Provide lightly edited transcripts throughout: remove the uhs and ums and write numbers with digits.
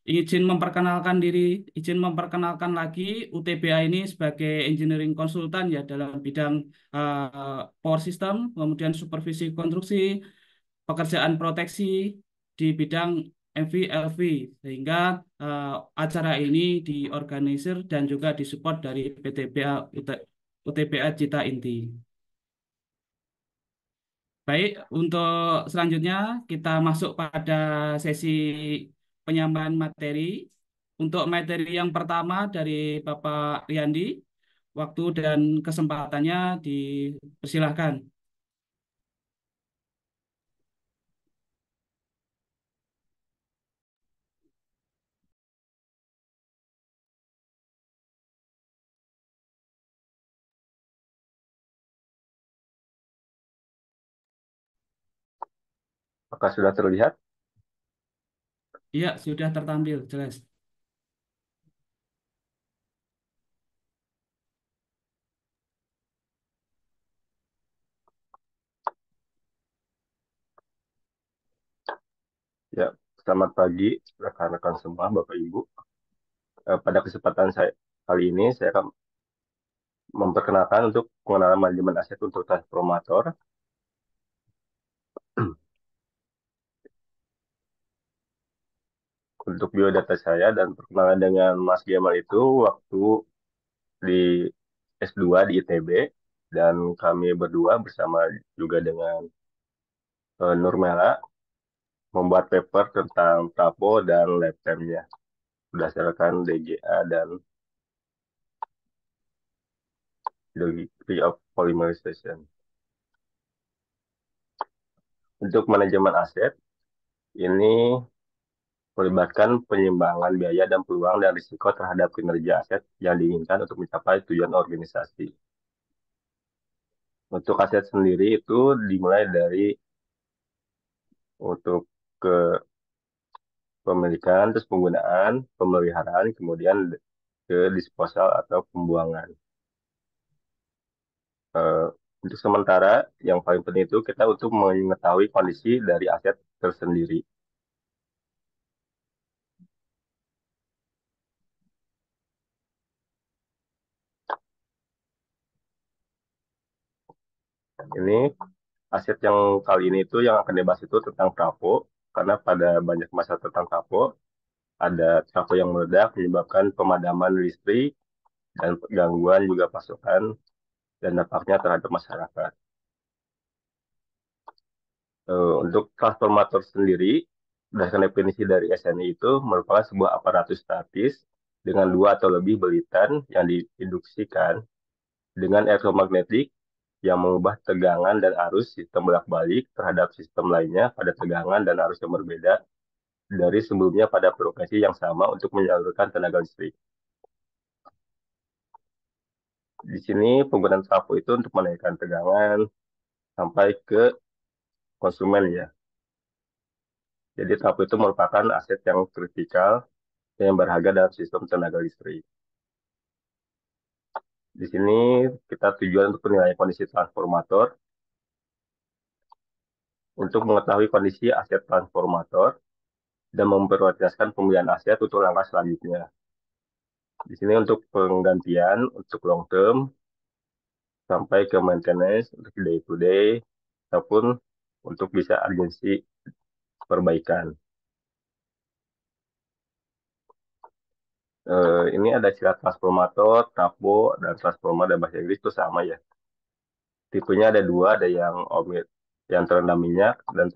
Izin memperkenalkan diri, izin memperkenalkan lagi UTBA ini sebagai engineering konsultan ya dalam bidang power system, kemudian supervisi konstruksi, pekerjaan proteksi di bidang MV LV sehingga eh, acara ini diorganisir dan juga disupport dari PTBA UTBA Cita Inti. Baik, untuk selanjutnya kita masuk pada sesi penyampaian materi. Untuk materi yang pertama dari Bapak Riyandi, waktu dan kesempatannya dipersilahkan. Apakah sudah terlihat? Iya, sudah tertampil jelas. Ya, selamat pagi rekan-rekan semua, Bapak Ibu. Pada kesempatan saya kali ini, saya akan memperkenalkan untuk pengenalan manajemen aset untuk transformator. Untuk biodata saya dan perkenalan dengan Mas Gamal itu waktu di S2 di ITB, dan kami berdua bersama juga dengan Nurmela membuat paper tentang Trapo dan lab time-nya berdasarkan DGA dan Degree of Polymerization. Untuk manajemen aset, ini melibatkan penyeimbangan biaya dan peluang dan risiko terhadap kinerja aset yang diinginkan untuk mencapai tujuan organisasi. Untuk aset sendiri itu dimulai dari untuk kepemilikan, terus penggunaan, pemeliharaan, kemudian ke disposal atau pembuangan. Eh, untuk sementara, yang paling penting itu kita untuk mengetahui kondisi dari aset tersendiri. Ini aset yang kali ini itu yang akan dibahas itu tentang trafo, karena pada banyak masalah tentang trafo, ada trafo yang meledak menyebabkan pemadaman listrik dan gangguan juga pasokan dan dampaknya terhadap masyarakat. Untuk transformator sendiri, berdasarkan definisi dari SNI itu merupakan sebuah aparatus statis dengan dua atau lebih belitan yang diinduksikan dengan elektromagnetik yang mengubah tegangan dan arus sistem bolak-balik terhadap sistem lainnya pada tegangan dan arus yang berbeda dari sebelumnya pada frekuensi yang sama untuk menyalurkan tenaga listrik. Di sini penggunaan trafo itu untuk menaikkan tegangan sampai ke konsumen ya. Jadi trafo itu merupakan aset yang kritikal yang berharga dalam sistem tenaga listrik. Di sini kita tujuan untuk penilaian kondisi transformator. Untuk mengetahui kondisi aset transformator dan memprioritaskan pemilihan aset untuk langkah selanjutnya. Di sini untuk penggantian, untuk long term, sampai ke maintenance, untuk day to day, ataupun untuk bisa urgensi perbaikan. Ini ada istilah transformator, trafo, dan transformer dan bahasa Inggris itu sama ya. Tipenya ada dua, ada yang omit, yang terendam minyak, dan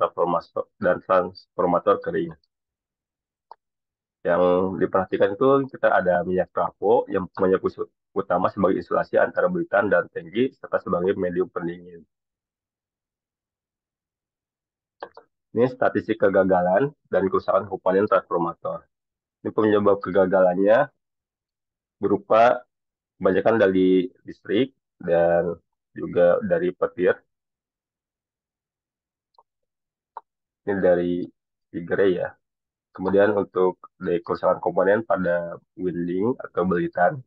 transformator kering. Yang diperhatikan itu kita ada minyak trafo yang punya fungsi utama sebagai insulasi antara belitan dan tangki serta sebagai medium pendingin. Ini statistik kegagalan dan kerusakan komponen transformator. Ini penyebab kegagalannya berupa kebanyakan dari listrik dan juga dari petir. Ini dari Tigray ya. Kemudian untuk dari kerusakan komponen pada winding atau belitan.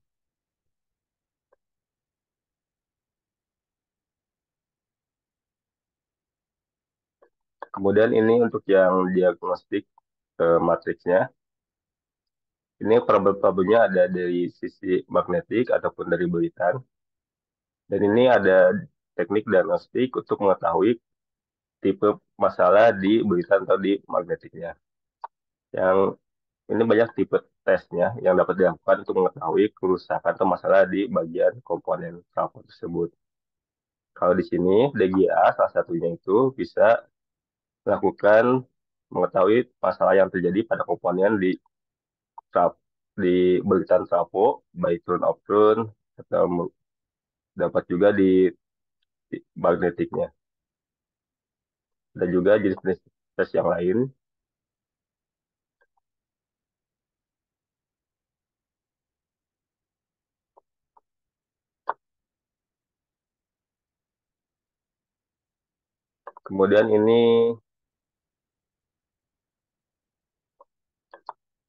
Kemudian ini untuk yang diagnostik matriksnya. Ini problem-problemnya ada dari sisi magnetik ataupun dari belitan. Dan ini ada teknik diagnostik untuk mengetahui tipe masalah di belitan atau di magnetiknya. Yang ini banyak tipe tesnya yang dapat dilakukan untuk mengetahui kerusakan atau masalah di bagian komponen trafo tersebut. Kalau di sini DGA salah satunya itu bisa melakukan mengetahui masalah yang terjadi pada komponen di traf di belitan trafo, baik turn off turn atau dapat juga di magnetiknya. Dan juga jenis-jenis tes yang lain. Kemudian ini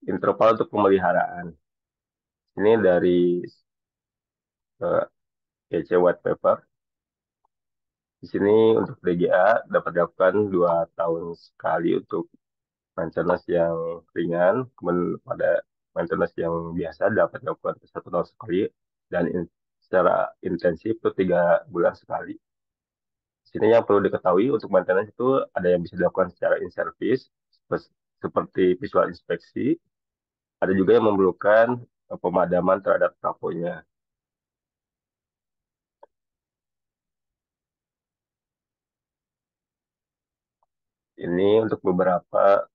interval untuk pemeliharaan. Ini dari EC White Paper. Di sini untuk DGA dapat dilakukan 2 tahun sekali untuk maintenance yang ringan, kemudian pada maintenance yang biasa dapat dilakukan 1 tahun sekali, dan secara intensif itu 3 bulan sekali. Di sini yang perlu diketahui untuk maintenance itu ada yang bisa dilakukan secara in-service, seperti visual inspeksi, ada juga yang memerlukan pemadaman terhadap trafonya. Ini untuk beberapa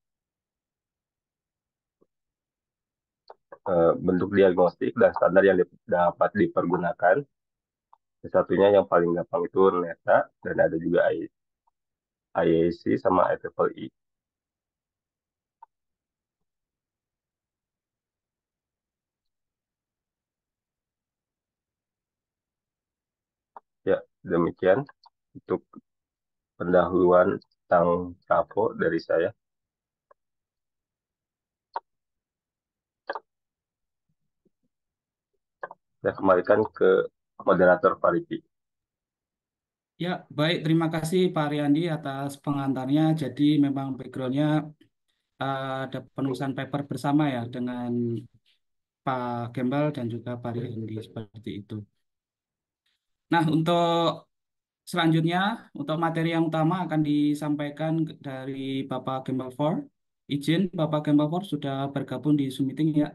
bentuk diagnostik dan standar yang dapat dipergunakan. Satunya yang paling gampang itu NETA dan ada juga IAC sama IEEE. Ya, demikian untuk pendahuluan tentang trafo dari saya. Saya kembalikan ke moderator Fariki. Ya, baik. Terima kasih Pak Ariandi atas pengantarnya. Jadi memang backgroundnya ada penulisan paper bersama ya dengan Pak Gembel dan juga Pak Ariandi seperti itu. Nah, untuk selanjutnya, untuk materi yang utama akan disampaikan dari Bapak Gembel For. Izin, Bapak Gembel For sudah bergabung di Zoom meeting ya.